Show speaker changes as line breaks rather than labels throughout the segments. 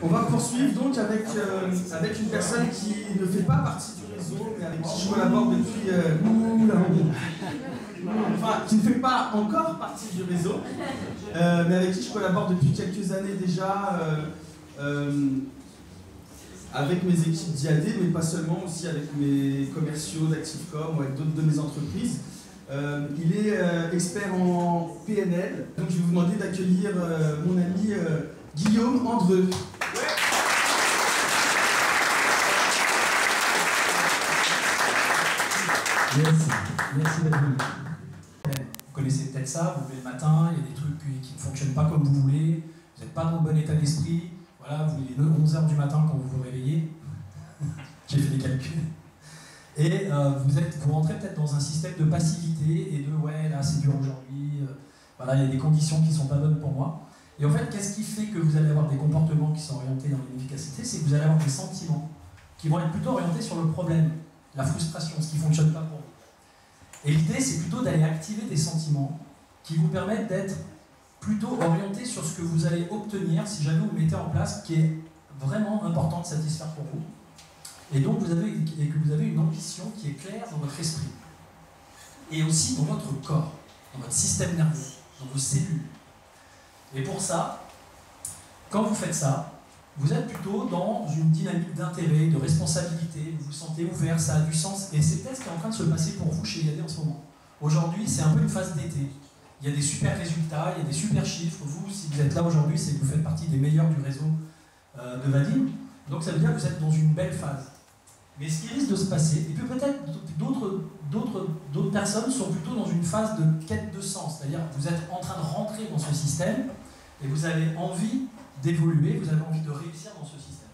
On va poursuivre donc avec une personne qui ne fait pas partie du réseau, mais avec qui je collabore depuis... enfin, qui ne fait pas encore partie du réseau, mais avec qui je collabore depuis quelques années déjà, avec mes équipes d'IAD, mais pas seulement, aussi avec mes commerciaux d'ActiveCom ou avec d'autres de mes entreprises. Il est expert en PNL, donc je vais vous demander d'accueillir mon ami Guillaume Andreu.
Merci d'être venu. Vous connaissez peut-être ça, vous levez le matin, il y a des trucs qui ne fonctionnent pas comme vous voulez, vous n'êtes pas dans le bon état d'esprit, voilà, il est 11h du matin quand vous vous réveillez, j'ai fait des calculs, et vous rentrez peut-être dans un système de passivité et de ouais, là c'est dur aujourd'hui, voilà, il y a des conditions qui ne sont pas bonnes pour moi. Et en fait, qu'est-ce qui fait que vous allez avoir des comportements qui sont orientés dans l'inefficacité? C'est que vous allez avoir des sentiments qui vont être plutôt orientés sur le problème, la frustration, ce qui ne fonctionne pas pour vous. Et l'idée, c'est plutôt d'aller activer des sentiments qui vous permettent d'être plutôt orientés sur ce que vous allez obtenir si jamais vous mettez en place, qui est vraiment important de satisfaire pour vous. Et donc, que vous avez une ambition qui est claire dans votre esprit. Et aussi dans votre corps, dans votre système nerveux, dans vos cellules. Et pour ça, quand vous faites ça, vous êtes plutôt dans une dynamique d'intérêt, de responsabilité, vous vous sentez ouvert, ça a du sens, et c'est peut-être ce qui est en train de se passer pour vous chez IAD en ce moment. Aujourd'hui, c'est un peu une phase d'été. Il y a des super résultats, il y a des super chiffres. Vous, si vous êtes là aujourd'hui, c'est que vous faites partie des meilleurs du réseau de Vadim. Donc ça veut dire que vous êtes dans une belle phase. Mais ce qui risque de se passer, et puis peut-être d'autres personnes sont plutôt dans une phase de quête de sens, c'est-à-dire que vous êtes en train de rentrer dans ce système, et vous avez envie d'évoluer, vous avez envie de réussir dans ce système.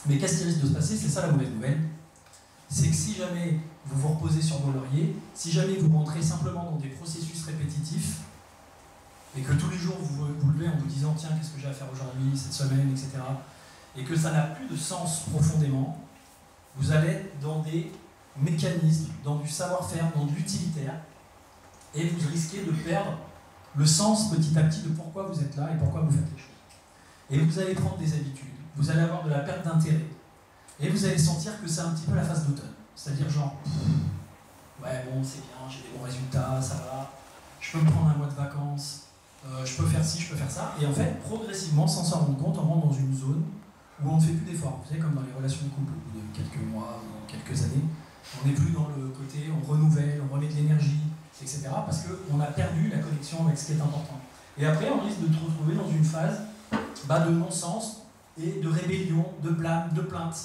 Mais qu'est-ce qui risque de se passer? C'est ça la mauvaise nouvelle. C'est que si jamais vous vous reposez sur vos lauriers, si jamais vous rentrez simplement dans des processus répétitifs, et que tous les jours vous vous levez en vous disant tiens, qu'est-ce que j'ai à faire aujourd'hui, cette semaine, etc., et que ça n'a plus de sens profondément, vous allez être dans des mécanismes, dans du savoir-faire, dans de l'utilitaire, et vous risquez de perdre le sens petit à petit de pourquoi vous êtes là et pourquoi vous faites les choses. Et vous allez prendre des habitudes, vous allez avoir de la perte d'intérêt, et vous allez sentir que c'est un petit peu la phase d'automne. C'est-à-dire genre, ouais bon c'est bien, j'ai des bons résultats, ça va, je peux me prendre un mois de vacances, je peux faire ci, je peux faire ça, et en fait, progressivement, sans s'en rendre compte, on rentre dans une zone où on ne fait plus d'efforts. Vous savez, comme dans les relations de couple, au bout de quelques mois ou quelques années, on n'est plus dans le côté, on renouvelle, on remet de l'énergie, etc., parce qu'on a perdu la connexion avec ce qui est important. Et après, on risque de se retrouver dans une phase de non-sens et de rébellion, de blâme, de plainte.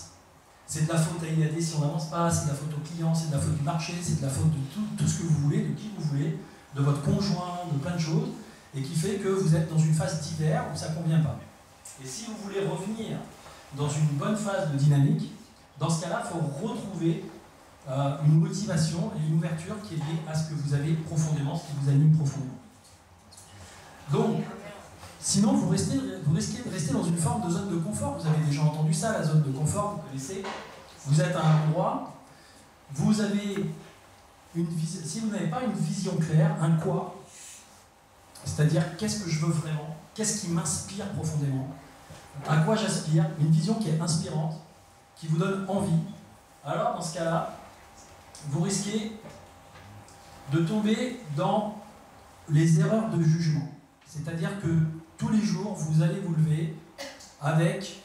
C'est de la faute à IAD si on n'avance pas, c'est de la faute au client, c'est de la faute du marché, c'est de la faute de tout ce que vous voulez, de qui vous voulez, de votre conjoint, de plein de choses, et qui fait que vous êtes dans une phase d'hiver où ça ne convient pas. Et si vous voulez revenir dans une bonne phase de dynamique, dans ce cas-là, il faut retrouver une motivation et une ouverture qui est liée à ce que vous avez profondément, ce qui vous anime profondément. Donc, sinon, vous risquez de rester dans une forme de zone de confort. Vous avez déjà entendu ça, la zone de confort, vous connaissez. Vous êtes à un endroit, vous avez une vision. Si vous n'avez pas une vision claire, un quoi, c'est-à-dire qu'est-ce que je veux vraiment, qu'est-ce qui m'inspire profondément, à quoi j'aspire, une vision qui est inspirante, qui vous donne envie, alors dans ce cas-là, vous risquez de tomber dans les erreurs de jugement. C'est-à-dire que tous les jours, vous allez vous lever avec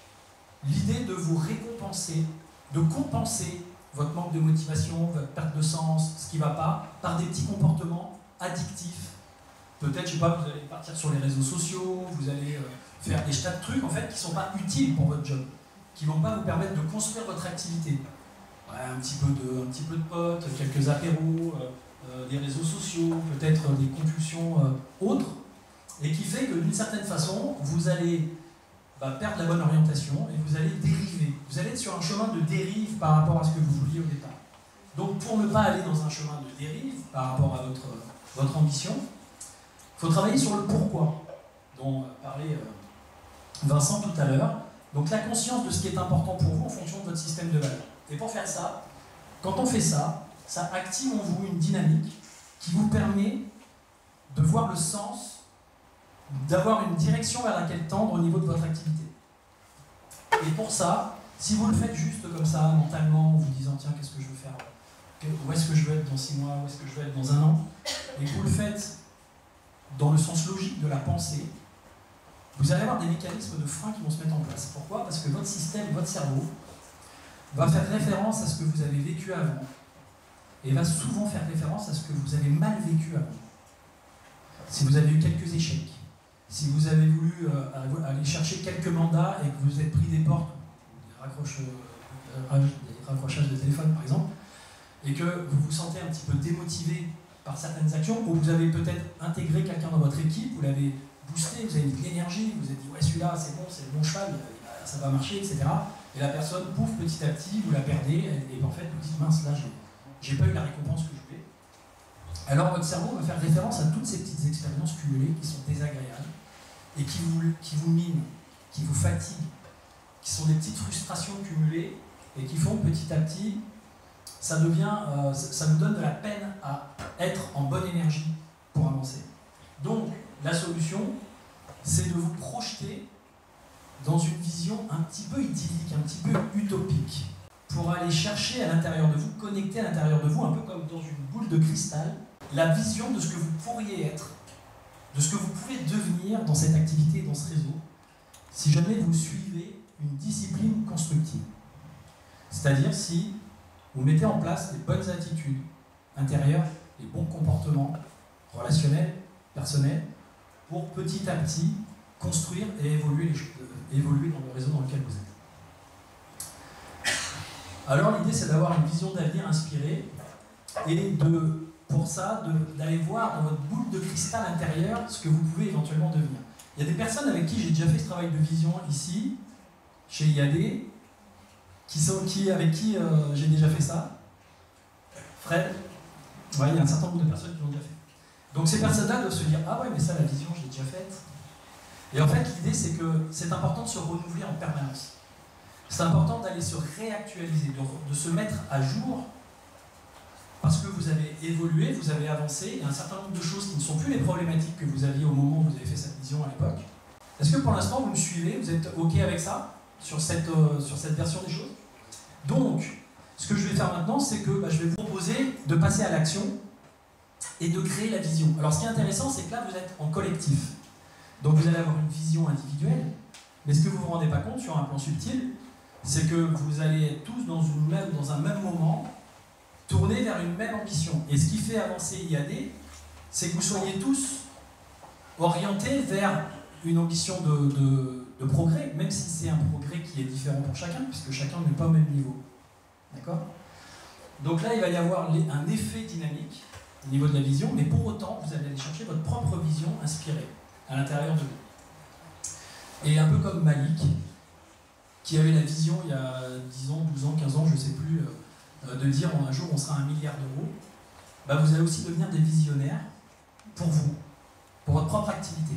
l'idée de vous récompenser, de compenser votre manque de motivation, votre perte de sens, ce qui ne va pas, par des petits comportements addictifs. Peut-être, je ne sais pas, vous allez partir sur les réseaux sociaux, vous allez faire des tas de trucs en fait, qui ne sont pas utiles pour votre job, qui ne vont pas vous permettre de construire votre activité. Ouais, un petit peu de potes, quelques apéros, des réseaux sociaux, peut-être des compulsions autres, et qui fait que d'une certaine façon, vous allez perdre la bonne orientation et vous allez dériver. Vous allez être sur un chemin de dérive par rapport à ce que vous vouliez au départ. Donc pour ne pas aller dans un chemin de dérive par rapport à votre ambition, il faut travailler sur le pourquoi, dont parlait Vincent tout à l'heure. Donc la conscience de ce qui est important pour vous en fonction de votre système de valeurs. Et pour faire ça, quand on fait ça, ça active en vous une dynamique qui vous permet de voir le sens, d'avoir une direction vers laquelle tendre au niveau de votre activité. Et pour ça, si vous le faites juste comme ça, mentalement, en vous disant tiens, qu'est-ce que je veux faire, où est-ce que je veux être dans 6 mois, où est-ce que je veux être dans 1 an, et que vous le faites dans le sens logique de la pensée, vous allez avoir des mécanismes de frein qui vont se mettre en place. Pourquoi? Parce que votre système, votre cerveau, va faire référence à ce que vous avez vécu avant, et va souvent faire référence à ce que vous avez mal vécu avant. Si vous avez eu quelques échecs, si vous avez voulu aller chercher quelques mandats et que vous êtes pris des portes, des raccrochages de téléphone par exemple, et que vous vous sentez un petit peu démotivé par certaines actions, ou vous avez peut-être intégré quelqu'un dans votre équipe, vous l'avez boosté, vous avez mis de l'énergie, vous vous êtes dit ouais celui-là c'est bon, c'est le bon cheval, ça va marcher, etc. Et la personne, pouf, petit à petit, vous la perdez, et en fait vous dites mince là j'ai pas eu la récompense que je voulais. Alors votre cerveau va faire référence à toutes ces petites expériences cumulées qui sont désagréables et qui vous minent, qui vous fatiguent, qui sont des petites frustrations cumulées et qui font petit à petit, ça nous donne de la peine à être en bonne énergie pour avancer. Donc la solution, c'est de vous projeter dans une vision un petit peu idyllique, un petit peu utopique, pour aller chercher à l'intérieur de vous, connecter à l'intérieur de vous, un peu comme dans une boule de cristal, la vision de ce que vous pourriez être, de ce que vous pouvez devenir dans cette activité, dans ce réseau, si jamais vous suivez une discipline constructive. C'est-à-dire si vous mettez en place les bonnes attitudes intérieures, les bons comportements relationnels, personnels, pour petit à petit construire et évoluer dans le réseau dans lequel vous êtes. Alors l'idée c'est d'avoir une vision d'avenir inspirée et pour ça d'aller voir dans votre boule de cristal intérieure ce que vous pouvez éventuellement devenir. Il y a des personnes avec qui j'ai déjà fait ce travail de vision ici, chez IAD, avec qui j'ai déjà fait ça. Fred, ouais, il y a un certain nombre de personnes qui l'ont déjà fait. Donc ces personnes-là doivent se dire ah ouais mais ça la vision je l'ai déjà faite. Et en fait l'idée c'est que c'est important de se renouveler en permanence. C'est important d'aller se réactualiser, de se mettre à jour, parce que vous avez évolué, vous avez avancé, il y a un certain nombre de choses qui ne sont plus les problématiques que vous aviez au moment où vous avez fait cette vision à l'époque. Est-ce que pour l'instant vous me suivez, vous êtes OK avec ça, sur cette version des choses? Donc, ce que je vais faire maintenant, c'est que je vais vous proposer de passer à l'action et de créer la vision. Alors ce qui est intéressant, c'est que là vous êtes en collectif. Donc vous allez avoir une vision individuelle, mais ce que vous ne vous rendez pas compte sur un plan subtil, c'est que vous allez être tous dans un même moment, tournés vers une même ambition. Et ce qui fait avancer IAD, c'est que vous soyez tous orientés vers une ambition de progrès, même si c'est un progrès qui est différent pour chacun, puisque chacun n'est pas au même niveau. D'accord? Donc là, il va y avoir un effet dynamique au niveau de la vision, mais pour autant, vous allez aller chercher votre propre vision inspirée à l'intérieur de vous. Et un peu comme Malik, qui avait la vision il y a 10 ans, 12 ans, 15 ans, je ne sais plus, de dire un jour on sera 1 milliard d'euros, vous allez aussi devenir des visionnaires pour vous, pour votre propre activité,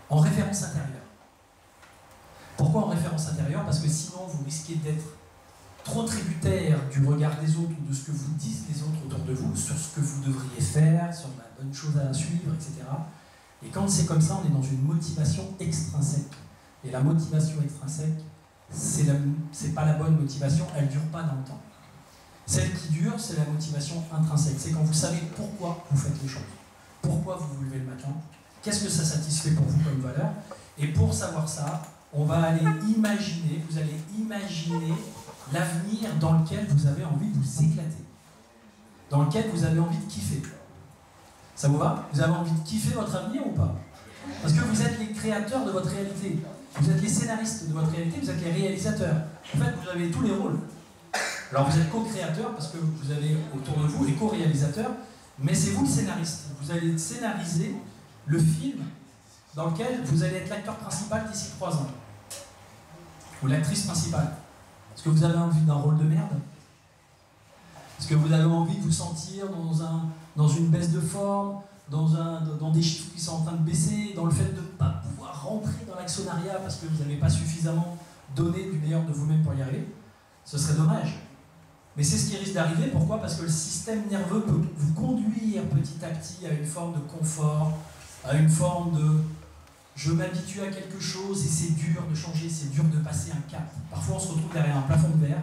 en référence intérieure. Pourquoi en référence intérieure? Parce que sinon vous risquez d'être trop tributaire du regard des autres ou de ce que vous disent les autres autour de vous, sur ce que vous devriez faire, sur la bonne chose à suivre, etc. Et quand c'est comme ça, on est dans une motivation extrinsèque. Et la motivation extrinsèque, c'est pas la bonne motivation, elle ne dure pas dans le temps. Celle qui dure, c'est la motivation intrinsèque. C'est quand vous savez pourquoi vous faites les choses. Pourquoi vous vous levez le matin, qu'est-ce que ça satisfait pour vous comme valeur. Et pour savoir ça, on va aller imaginer, vous allez imaginer l'avenir dans lequel vous avez envie de vous éclater. Dans lequel vous avez envie de kiffer. Ça vous va? Vous avez envie de kiffer votre avenir ou pas? Parce que vous êtes les créateurs de votre réalité. Vous êtes les scénaristes de votre réalité, vous êtes les réalisateurs. En fait, vous avez tous les rôles. Alors vous êtes co-créateurs parce que vous avez autour de vous les co-réalisateurs, mais c'est vous le scénariste. Vous allez scénariser le film dans lequel vous allez être l'acteur principal d'ici 3 ans. Ou l'actrice principale. Est-ce que vous avez envie d'un rôle de merde? Est-ce que vous avez envie de vous sentir dans une baisse de forme, dans des chiffres qui sont en train de baisser, dans le fait de ne pas pouvoir rentrer dans l'actionnariat parce que vous n'avez pas suffisamment donné du meilleur de vous-même pour y arriver? Ce serait dommage. Mais c'est ce qui risque d'arriver. Pourquoi? Parce que le système nerveux peut vous conduire petit à petit à une forme de confort, à une forme de « je m'habitue à quelque chose et c'est dur de changer, c'est dur de passer un un cap. Parfois, on se retrouve derrière un plafond de verre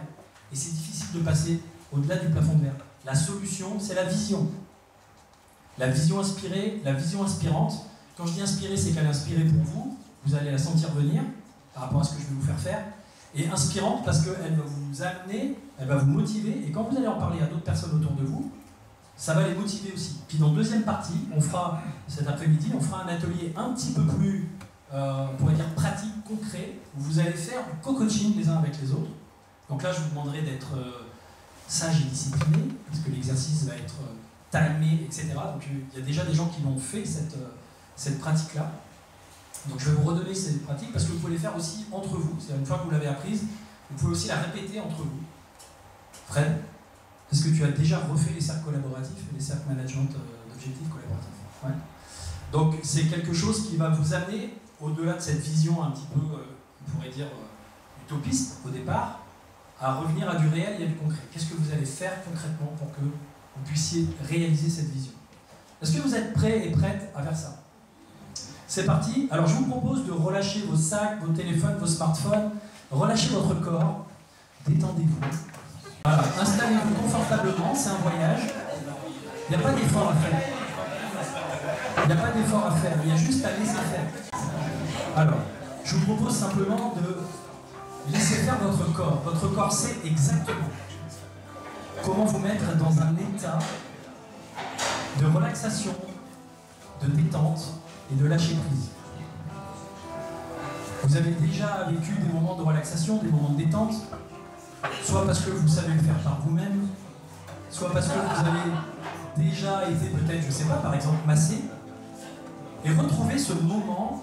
et c'est difficile de passer au-delà du plafond de verre. La solution, c'est la vision. La vision inspirée, la vision inspirante. Quand je dis inspirée, c'est qu'elle est inspirée pour vous. Vous allez la sentir venir par rapport à ce que je vais vous faire faire. Et inspirante parce qu'elle va vous amener, elle va vous motiver. Et quand vous allez en parler à d'autres personnes autour de vous, ça va les motiver aussi. Puis dans la deuxième partie, on fera, cet après-midi, on fera un atelier un petit peu plus, on pourrait dire pratique, concret, où vous allez faire du co-coaching les uns avec les autres. Donc là, je vous demanderai d'être sage et discipliné, parce que l'exercice va être timé, etc. Donc il y a déjà des gens qui l'ont fait, cette pratique-là. Donc je vais vous redonner cette pratique, parce que vous pouvez les faire aussi entre vous. C'est-à-dire une fois que vous l'avez apprise, vous pouvez aussi la répéter entre vous. Fred, est-ce que tu as déjà refait les cercles collaboratifs et les cercles management d'objectifs collaboratifs? Ouais. Donc c'est quelque chose qui va vous amener, au-delà de cette vision un petit peu, on pourrait dire, utopiste au départ, à revenir à du réel et à du concret. Qu'est-ce que vous allez faire concrètement pour que vous puissiez réaliser cette vision? Est-ce que vous êtes prêts et prêtes à faire ça? C'est parti. Alors je vous propose de relâcher vos sacs, vos téléphones, vos smartphones, relâchez votre corps, détendez-vous. Voilà. Installez-vous confortablement, c'est un voyage. Il n'y a pas d'effort à faire. Il n'y a pas d'effort à faire, il y a juste à laisser faire. Alors, je vous propose simplement de laisser faire votre corps. Votre corps sait exactement comment vous mettre dans un état de relaxation, de détente et de lâcher prise. Vous avez déjà vécu des moments de relaxation, des moments de détente, soit parce que vous savez le faire par vous-même, soit parce que vous avez déjà été peut-être, je ne sais pas, par exemple massé, et retrouvez ce moment,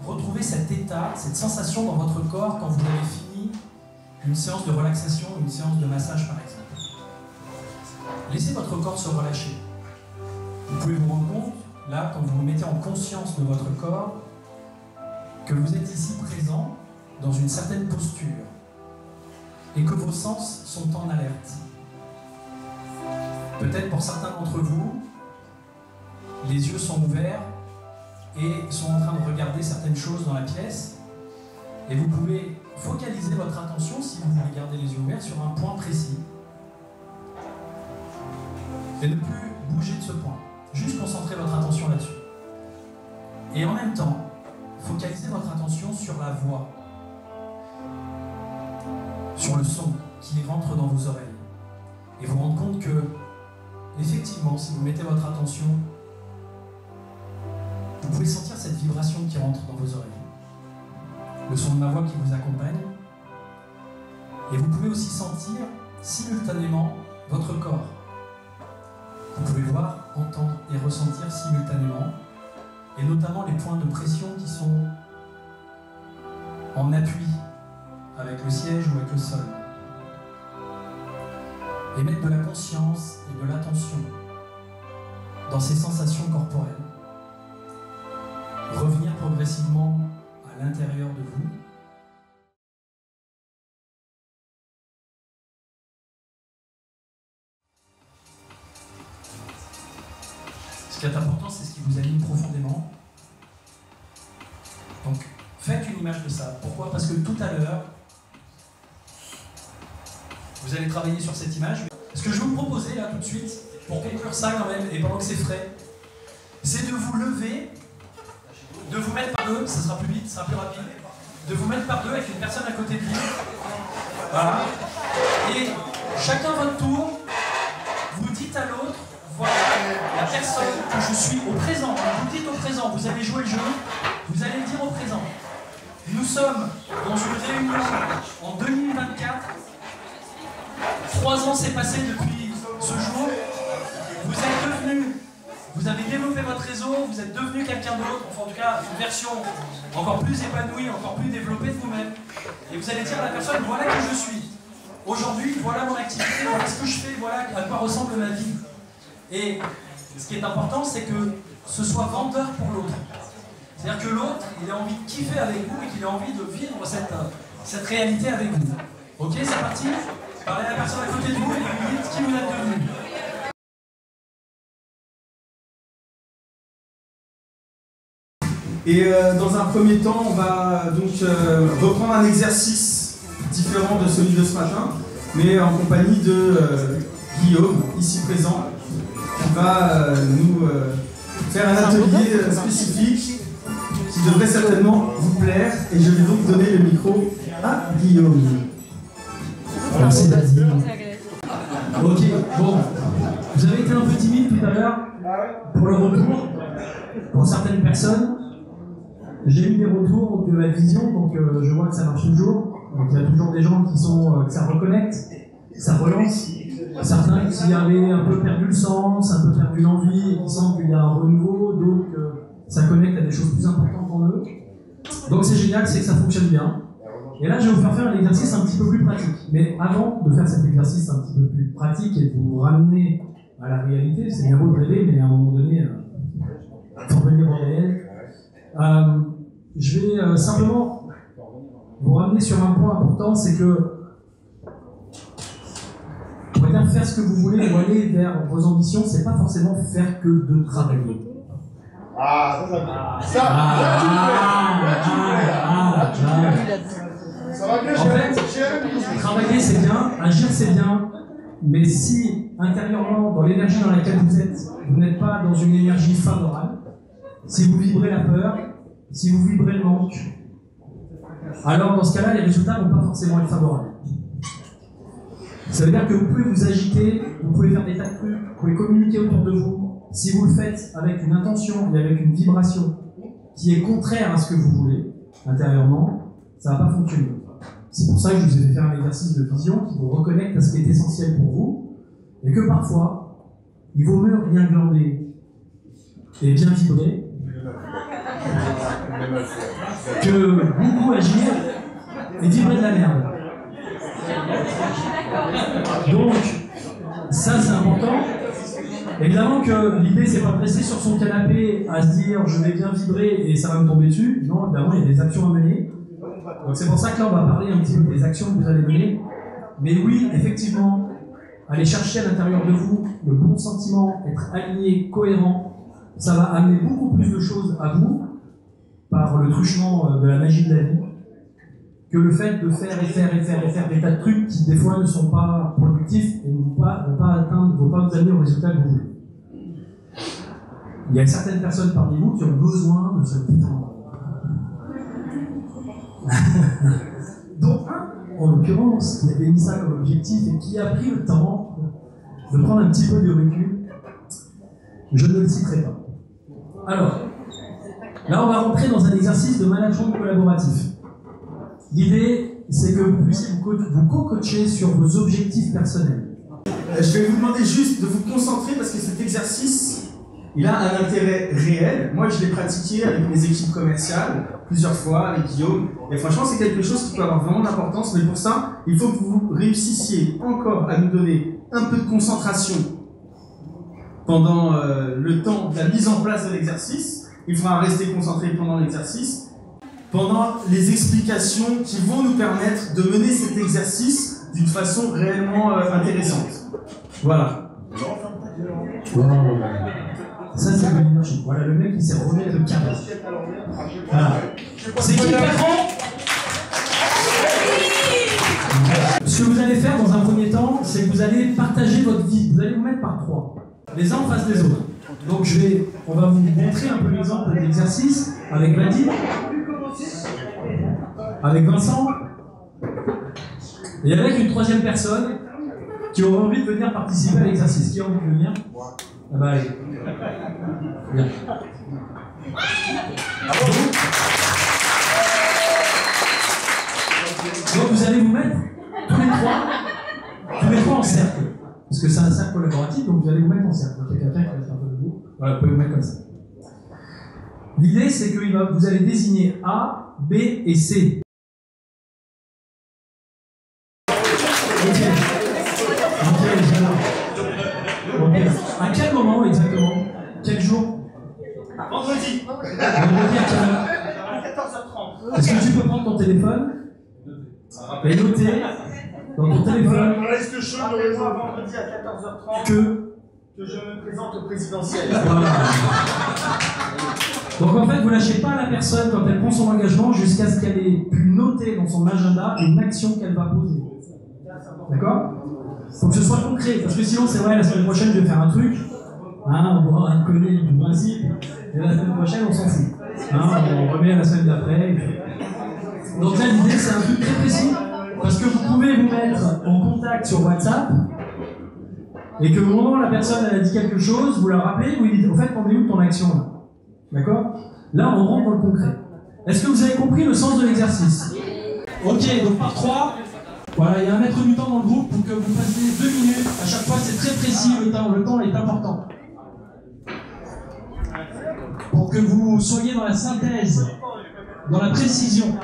retrouvez cet état, cette sensation dans votre corps quand vous avez fini une séance de relaxation, une séance de massage par exemple. Laissez votre corps se relâcher. Vous pouvez vous rendre compte, là, quand vous vous mettez en conscience de votre corps, que vous êtes ici présent dans une certaine posture et que vos sens sont en alerte. Peut-être pour certains d'entre vous, les yeux sont ouverts et sont en train de regarder certaines choses dans la pièce, et vous pouvez focaliser votre attention, si vous voulez garder les yeux ouverts, sur un point précis et ne plus bouger de ce point. Juste concentrer votre attention là-dessus. Et en même temps, focalisez votre attention sur la voix, sur le son qui rentre dans vos oreilles. Et vous rendre compte que, effectivement, si vous mettez votre attention, vous pouvez sentir cette vibration qui rentre dans vos oreilles. Le son de ma voix qui vous accompagne. Et vous pouvez aussi sentir simultanément votre corps. Vous pouvez voir, entendre et ressentir simultanément, et notamment les points de pression qui sont en appui avec le siège ou avec le sol. Et mettre de la conscience et de l'attention dans ces sensations corporelles. Revenir progressivement à l'intérieur de vous. Ce qui est important, c'est ce qui vous anime profondément. Donc, faites une image de ça. Pourquoi? Parce que tout à l'heure, vous allez travailler sur cette image. Ce que je vais vous proposer là tout de suite, pour conclure ça quand même, et pendant que c'est frais, c'est de vous lever, de vous mettre par deux, ça sera plus vite, ça sera plus rapide, de vous mettre par deux avec une personne à côté de lui. Voilà. Et chacun votre tour, vous dites à l'autre, voilà, la personne que je suis au présent. Vous dites au présent, vous allez jouer le jeu, vous allez le dire au présent. Nous sommes dans une réunion en 2024. 3 ans s'est passé depuis ce jour. Vous êtes devenu, vous avez développé votre réseau, vous êtes devenu quelqu'un d'autre, enfin en tout cas une version encore plus épanouie, encore plus développée de vous-même. Et vous allez dire à la personne, voilà qui je suis. Aujourd'hui, voilà mon activité, voilà ce que je fais, voilà à quoi ressemble ma vie. Et ce qui est important, c'est que ce soit vendeur pour l'autre. C'est-à-dire que l'autre, il a envie de kiffer avec vous et qu'il a envie de vivre cette réalité avec vous. Ok, c'est parti? Parlez à la personne à côté de vous et lui dites qui vous êtes devenu.
Et dans un premier temps, on va donc reprendre un exercice différent de celui de ce matin, mais en compagnie de Guillaume, ici présent, qui va nous faire un atelier spécifique qui devrait certainement vous plaire. Et je vais donc donner le micro à Guillaume.
Merci David. Ok, bon. Vous avez été un peu timide tout à l'heure pour le retour. Pour certaines personnes, j'ai eu des retours de la vision, donc je vois que ça marche toujours. Donc il y a toujours des gens qui sont, que ça reconnecte, ça relance. Certains qui avaient un peu perdu le sens, un peu perdu l'envie, et qui sentent qu'il y a un renouveau, donc ça connecte à des choses plus importantes en eux. Donc c'est génial, c'est que ça fonctionne bien. Et là, je vais vous faire un exercice un petit peu plus pratique. Mais avant de faire cet exercice un petit peu plus pratique et de vous ramener à la réalité, c'est bien beau de rêver, mais à un moment donné, il faut revenir au réel. Je vais simplement vous ramener sur un point important, c'est que pour bien faire ce que vous voulez ou aller vers vos ambitions, c'est pas forcément faire que de travailler.
Ah, ça va bien,
en fait, travailler c'est bien, agir c'est bien, mais si intérieurement, dans l'énergie dans laquelle vous êtes, vous n'êtes pas dans une énergie favorable, si vous vibrez la peur, si vous vibrez le manque, alors dans ce cas-là, les résultats ne vont pas forcément être favorables. Ça veut dire que vous pouvez vous agiter, vous pouvez faire des tas de trucs, vous pouvez communiquer autour de vous. Si vous le faites avec une intention et avec une vibration qui est contraire à ce que vous voulez, intérieurement, ça ne va pas fonctionner. C'est pour ça que je vous ai fait faire un exercice de vision qui vous reconnecte à ce qui est essentiel pour vous, et que parfois, il vaut mieux rien glander et bien vibrer, que beaucoup agir et vibrer de la merde. Donc, ça c'est important. Évidemment que l'idée c'est pas de rester sur son canapé à se dire je vais bien vibrer et ça va me tomber dessus. Non, évidemment il y a des actions à mener. Donc c'est pour ça que là on va parler un petit peu des actions que vous allez mener. Mais oui, effectivement, aller chercher à l'intérieur de vous le bon sentiment, être aligné, cohérent, ça va amener beaucoup plus de choses à vous par le truchement de la magie de la vie, que le fait de faire des tas de trucs qui des fois ne sont pas productifs et ne vont pas vous amener au résultat que vous voulez. Il y a certaines personnes parmi vous qui ont besoin de ce putain. Dont un, en l'occurrence, qui avait mis ça comme objectif et qui a pris le temps de prendre un petit peu de recul. Je ne le citerai pas. Alors, là on va rentrer dans un exercice de management collaboratif. L'idée, c'est que vous puissiez vous co-coacher sur vos objectifs personnels.
Je vais vous demander juste de vous concentrer parce que cet exercice, il a un intérêt réel. Moi, je l'ai pratiqué avec mes équipes commerciales plusieurs fois, avec Guillaume. Et franchement, c'est quelque chose qui peut avoir vraiment d'importance. Mais pour ça, il faut que vous réussissiez encore à nous donner un peu de concentration pendant le temps de la mise en place de l'exercice. Il faudra rester concentré pendant l'exercice. Pendant les explications qui vont nous permettre de mener cet exercice d'une façon réellement intéressante. Voilà.
Wow. Ça c'est de l'énergie. Voilà le mec qui s'est remis de câble. Voilà. C'est qui le patron? Ce que vous allez faire dans un premier temps, c'est que vous allez partager votre vie. Vous allez vous mettre par trois, les uns en face des autres. Donc on va vous montrer un peu l'exemple de l'exercice avec Vladi, avec Vincent, et avec une troisième personne qui aurait envie de venir participer à l'exercice. Qui a envie de venir? Ah bah allez. Bien. Donc vous allez vous mettre tous les trois en cercle. Parce que c'est un cercle collaboratif, donc vous allez vous mettre en cercle. Donc il y a quelqu'un qui va être un peu debout. Voilà, vous pouvez vous mettre comme ça. L'idée, c'est que vous allez désigner A, B et C. Ok, j'adore. Ok. À quel moment exactement? Quel jour?
Vendredi.
Vendredi à quelle heure?
À 14h30.
Est-ce que tu peux prendre ton téléphone et noter dans ton téléphone
Reste chaud le réseau vendredi à 14h30.
que
que je me présente au présidentiel.
Voilà. Donc en fait, vous lâchez pas la personne quand elle prend son engagement jusqu'à ce qu'elle ait pu noter dans son agenda une action qu'elle va poser. D'accord? Faut que ce soit concret, parce que sinon c'est vrai, la semaine prochaine je vais faire un truc, hein, on connaît le principe, et la semaine prochaine on s'en fout. Hein, on remet la semaine d'après. Et puis... Donc là l'idée c'est un truc très précis, parce que vous pouvez vous mettre en contact sur WhatsApp, et que au moment où la personne elle a dit quelque chose, vous la rappelez, vous lui dites, au fait, t'en es où ton action là? D'accord? Là on rentre dans le concret. Est-ce que vous avez compris le sens de l'exercice? Ok, donc par 3. Voilà, il y a un maître du temps dans le groupe pour que vous passiez 2 minutes. À chaque fois, c'est très précis, le temps est important. Pour que vous soyez dans la synthèse, dans la précision.